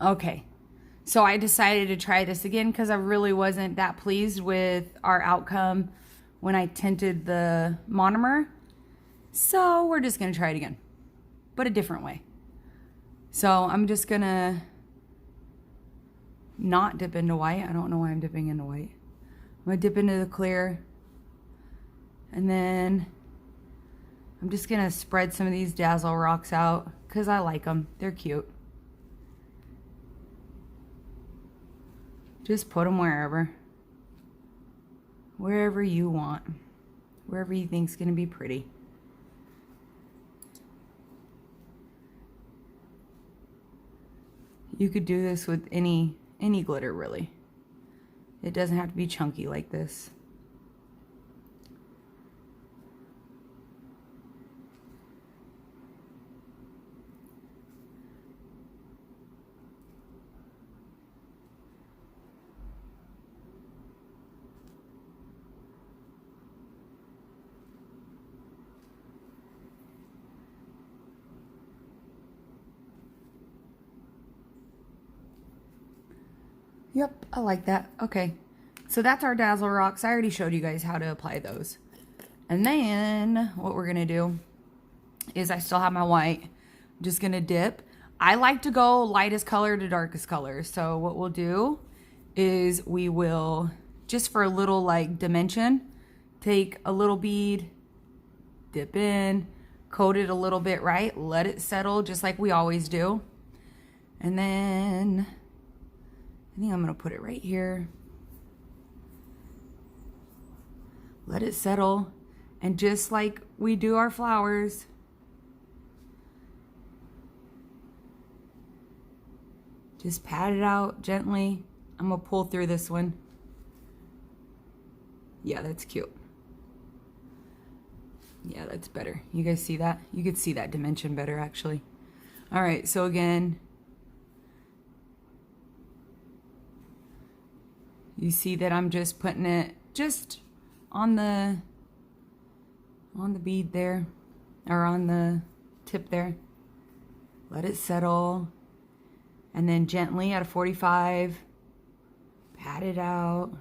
Okay, so I decided to try this again because I really wasn't that pleased with our outcome when I tinted the monomer. So we're just gonna try it again, but a different way. So I'm just gonna not dip into white. I don't know why I'm dipping into white. I'm gonna dip into the clear, and then I'm just gonna spread some of these Dazzle rocks out because I like them. They're cute. Just put them wherever you want, wherever you think's gonna be pretty. You could do this with any glitter, really. It doesn't have to be chunky like this. Yep, I like that. Okay, so that's our Dazzle rocks. I already showed you guys how to apply those. And then what we're gonna do is I still have my white. I'm just gonna dip. I like to go lightest color to darkest color. So what we'll do is we will, just for a little like dimension, take a little bead, dip in, coat it a little bit, right? Let it settle just like we always do. And then I think I'm gonna put it right here. Let it settle. And just like we do our flowers, just pat it out gently. I'm gonna pull through this one. Yeah, that's cute. Yeah, that's better. You guys see that? You could see that dimension better, actually. All right, so again, you see that I'm just putting it just on the bead there, or on the tip there. Let it settle, and then gently at a 45, pat it out.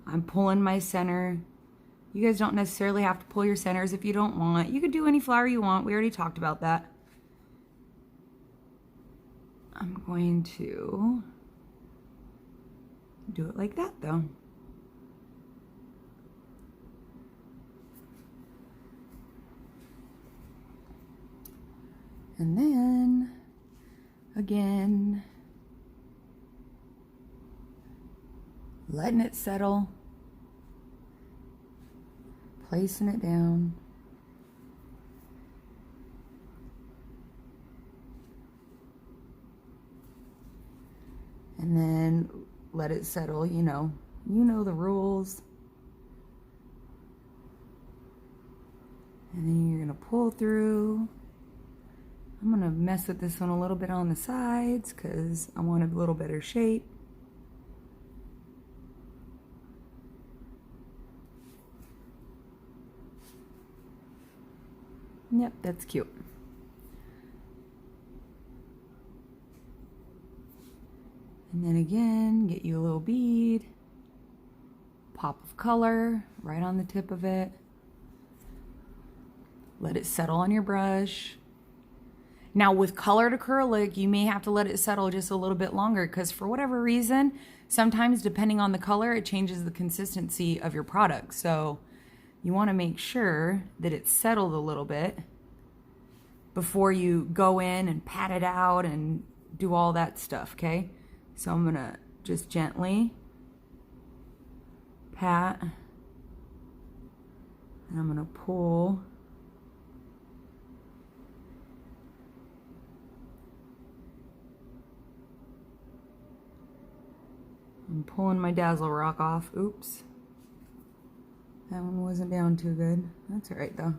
I'm pulling my center. You guys don't necessarily have to pull your centers if you don't want. You could do any flower you want. We already talked about that. I'm going to do it like that though. And then again, letting it settle, placing it down. And then let it settle, you know the rules. And then you're gonna pull through. I'm gonna mess with this one a little bit on the sides because I want a little better shape. Yep, that's cute. And then again, get you a little bead, pop of color right on the tip of it. Let it settle on your brush. Now with colored acrylic, you may have to let it settle just a little bit longer because for whatever reason, sometimes depending on the color, it changes the consistency of your product. So you want to make sure that it's settled a little bit before you go in and pat it out and do all that stuff, okay? So I'm gonna just gently pat, and I'm gonna pull. I'm pulling my Dazzle rock off. Oops. That one wasn't down too good. That's all right though.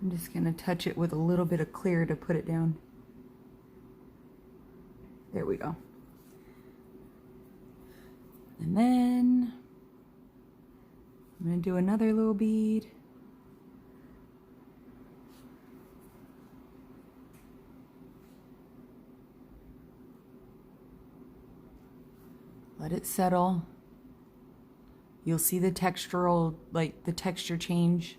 I'm just gonna touch it with a little bit of clear to put it down. There we go. And then I'm gonna do another little bead. Let it settle. You'll see the textural, like the texture change.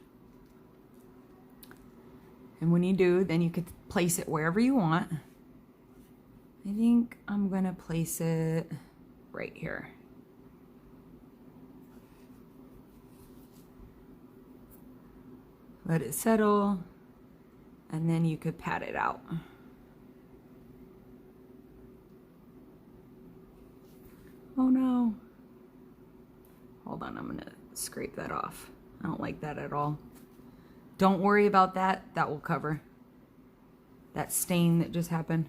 And when you do, then you could place it wherever you want. I think I'm gonna place it right here. Let it settle, and then you could pat it out. Oh no. Hold on, I'm gonna scrape that off. I don't like that at all. Don't worry about that. That will cover that stain that just happened.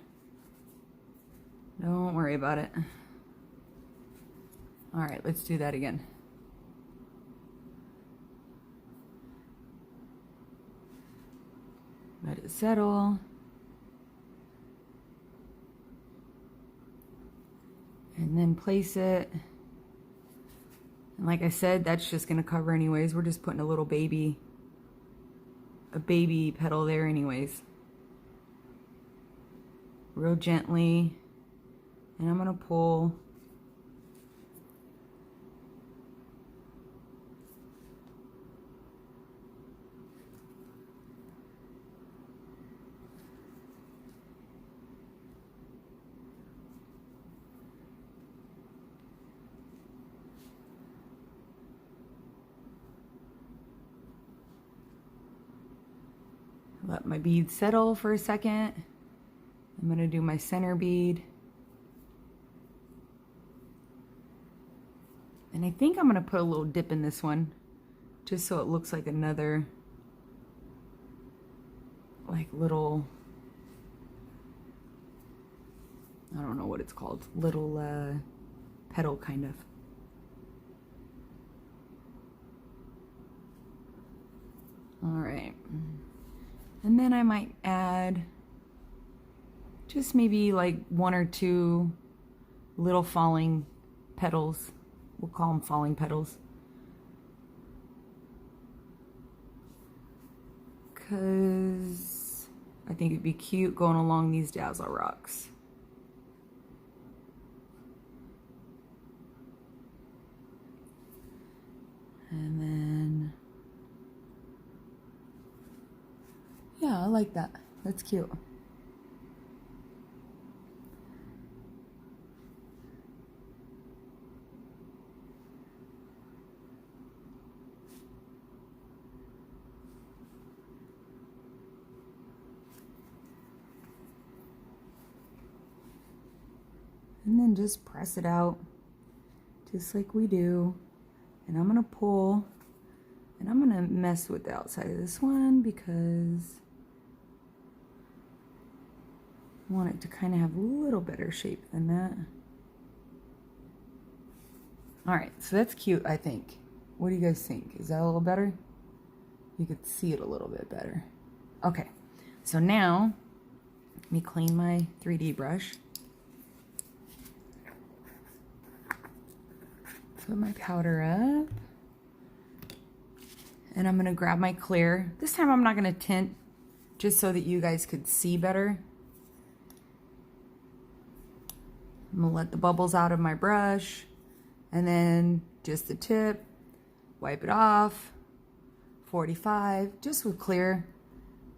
Don't worry about it. All right, let's do that again. Let it settle. And then place it. And like I said, that's just gonna cover anyways. We're just putting a little baby petal there anyways. Real gently. And I'm gonna pull. Let my bead settle for a second. I'm gonna do my center bead. And I think I'm gonna put a little dip in this one, just so it looks like another, like little, I don't know what it's called, little petal kind of. All right. And then I might add just maybe like 1 or 2 little falling petals. We'll call them falling petals. Because I think it'd be cute going along these Dazzle rocks. And then, yeah, I like that. That's cute. And then just press it out, just like we do. And I'm gonna pull, and I'm gonna mess with the outside of this one because I want it to kind of have a little better shape than that. All right, so that's cute, I think. What do you guys think? Is that a little better? You could see it a little bit better. Okay, so now let me clean my 3D brush. Put my powder up. And I'm gonna grab my clear. This time I'm not gonna tint, just so that you guys could see better. I'm gonna let the bubbles out of my brush, and then just the tip, wipe it off, 45, just with clear,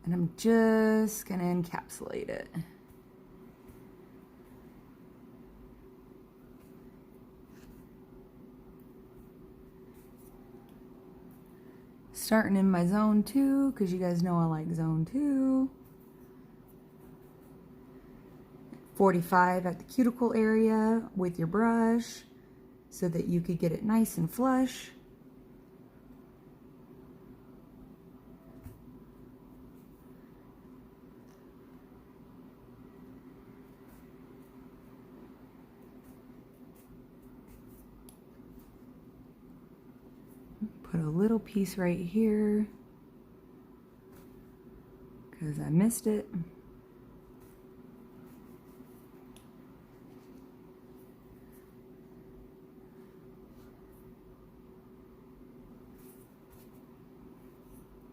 and I'm just gonna encapsulate it. Starting in my zone 2, because you guys know I like zone 2. 45 at the cuticle area with your brush so that you could get it nice and flush. Put a little piece right here because I missed it.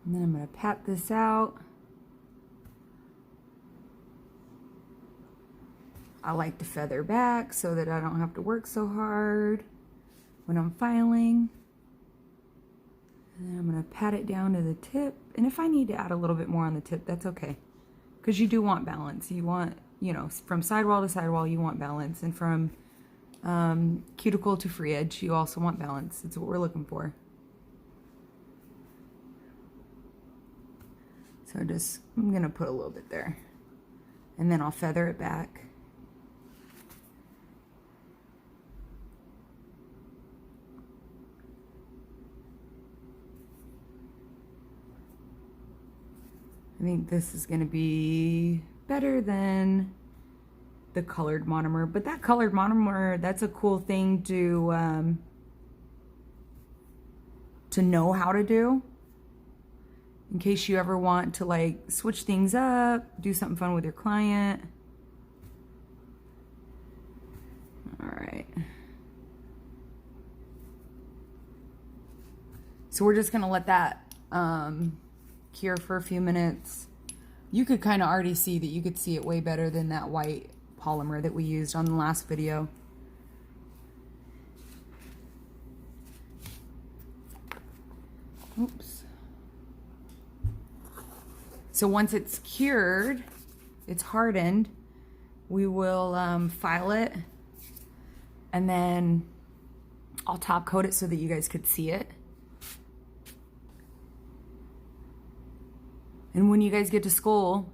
And then I'm going to pat this out. I like to feather back so that I don't have to work so hard when I'm filing. And then I'm going to pat it down to the tip. And if I need to add a little bit more on the tip, that's okay. Because you do want balance. You want, you know, from sidewall to sidewall, you want balance. And from cuticle to free edge, you also want balance. It's what we're looking for. So just, I'm going to put a little bit there. And then I'll feather it back. I think this is going to be better than the colored monomer. But that colored monomer, that's a cool thing to know how to do. In case you ever want to like switch things up, do something fun with your client. All right. So we're just going to let that cure for a few minutes. You could kind of already see that you could see it way better than that white polymer that we used on the last video. Oops. So once it's cured, it's hardened, we will file it, and then I'll top coat it so that you guys could see it. And when you guys get to school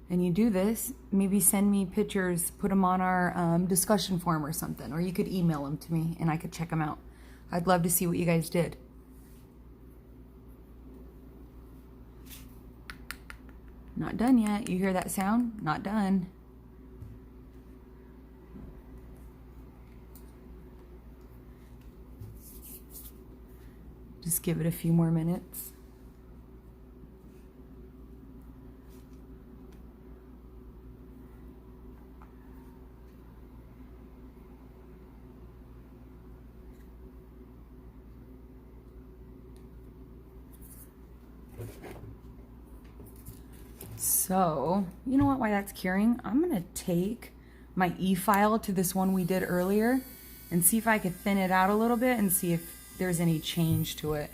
and you do this, maybe send me pictures, put them on our discussion forum or something, or you could email them to me and I could check them out. I'd love to see what you guys did. Not done yet. You hear that sound? Not done. Just give it a few more minutes. So, you know what, while that's curing, I'm going to take my e-file to this one we did earlier and see if I could thin it out a little bit and see if there's any change to it.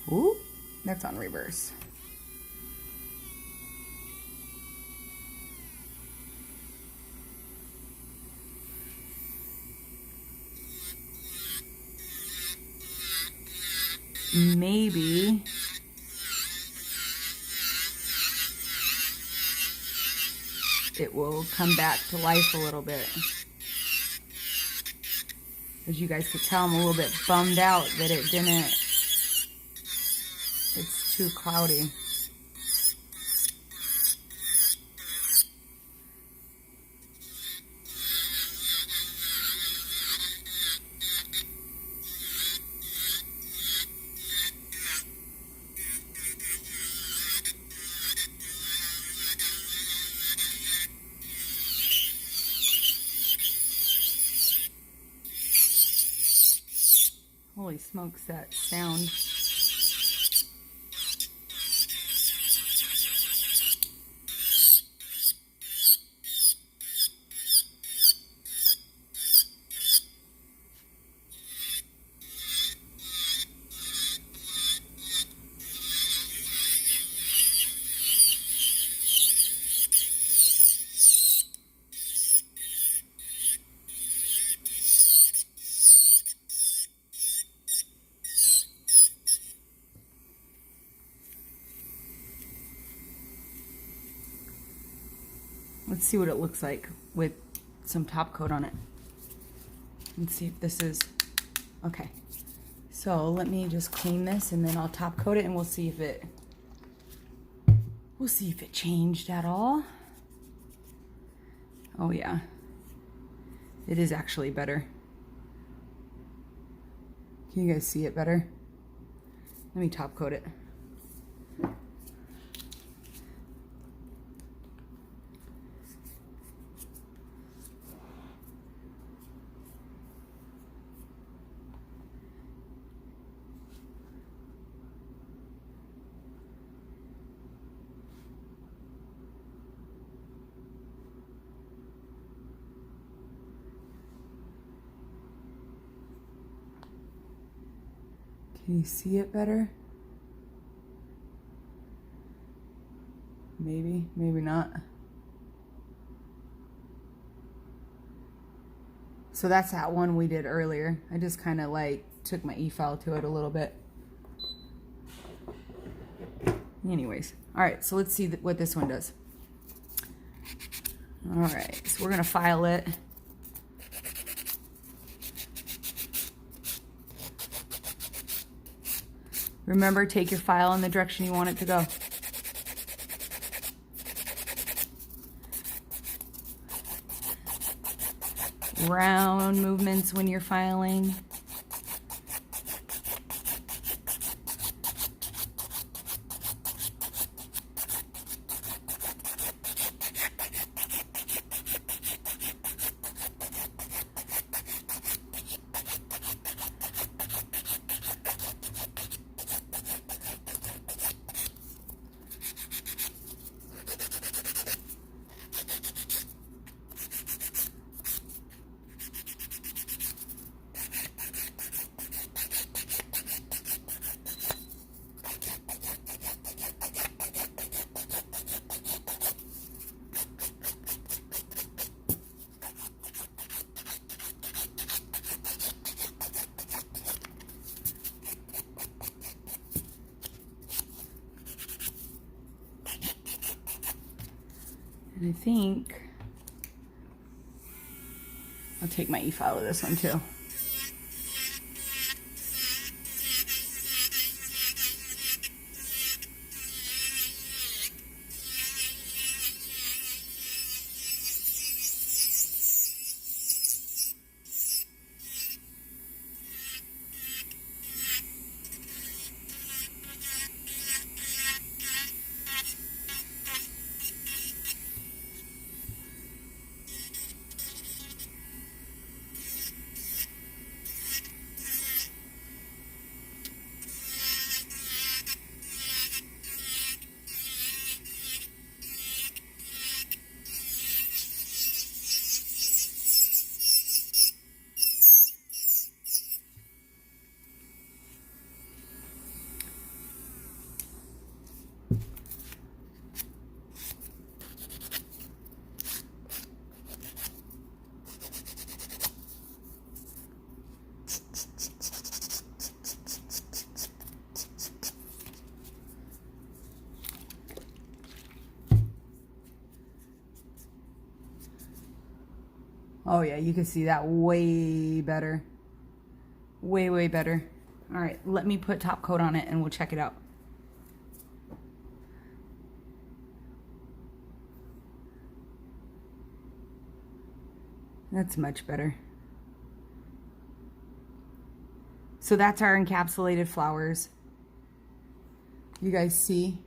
Ooh, that's on reverse. Maybe it will come back to life a little bit. As you guys could tell, I'm a little bit bummed out that it didn't. It's too cloudy. Holy smokes, that sound. Let's see what it looks like with some top coat on it. Let's see if this is okay. So let me just clean this and then I'll top coat it and we'll see if it changed at all. Oh yeah. It is actually better. Can you guys see it better? Let me top coat it. Can you see it better? Maybe, maybe not. So that's that one we did earlier. I just kind of like took my e-file to it a little bit. Anyways, all right, so let's see what this one does. All right, so we're gonna file it. Remember, take your file in the direction you want it to go. Round movements when you're filing. And I think I'll take my e-file of this one too. Oh yeah, you can see that way better. Way, way better. All right, let me put top coat on it and we'll check it out. That's much better. So that's our encapsulated flowers. You guys see?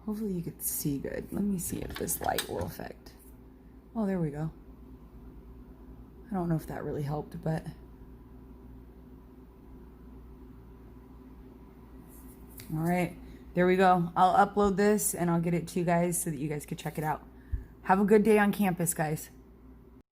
Hopefully you could see good. Let me see if this light will affect. Oh, there we go. I don't know if that really helped, but all right, there we go. I'll upload this and I'll get it to you guys so that you guys can check it out. Have a good day on campus, guys.